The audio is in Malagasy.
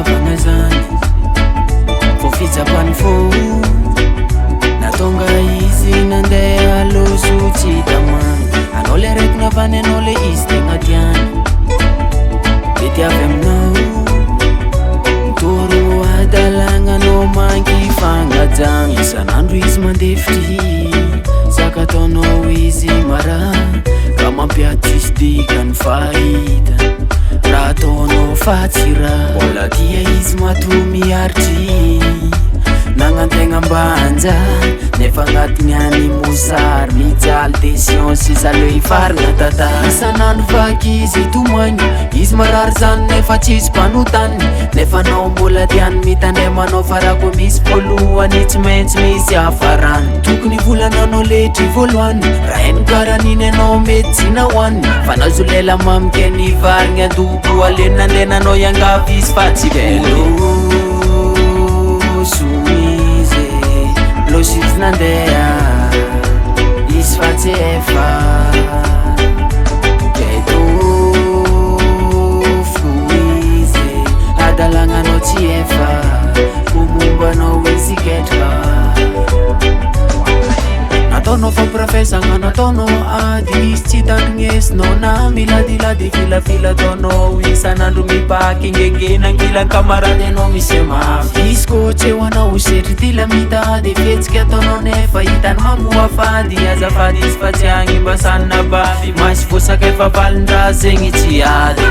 fianavagna zany fô fitsapany fô natonga izy nandeha Loso tsy tamagny anao le raiky navany anao le izy tegna tiany de tiavy aminao mitoro adalagna anao manky fangajagna isan'andro izy mandefitry saka ataonao izy mara ka mampiady tsisy dikany fahita raha ataonao fatsira mbola tia izy matoa miaritry nagnantegna mbanja nefa agnatiny any mosary mijaly décision sy zale ifarigna tata isan'andro vaky izy tomagny izy marary zany nefa tsisy mpanotany nefa anao mbola tiany mitandremanao farako misy voalohany tsy maintsy misy hafarany tokony volananao letry voalohany raha eny karan'iny anao mety tsy nahoany fa nazo lela mamikeny varigny adoko aleny nandenanao iangavy izy fa tsy velo sumize Loso izy nandeha izy fa tsy efa keto fuize adalagnanao tsy efa ko mombanao izy ketra nataonao fampirafesagna nataonao ady izy tsy tandrignesinao na miladilady filafila ataonao isan'andro mipaky ngengena angila kamarady anao misy mafy izy kô tsy eo anao setry tila mitady fetsika ataonao nefa hitany mamoa fady azafady izy fa tsy agny mba sanina bavy masy vosaka efa valin-draha zegny tsy ady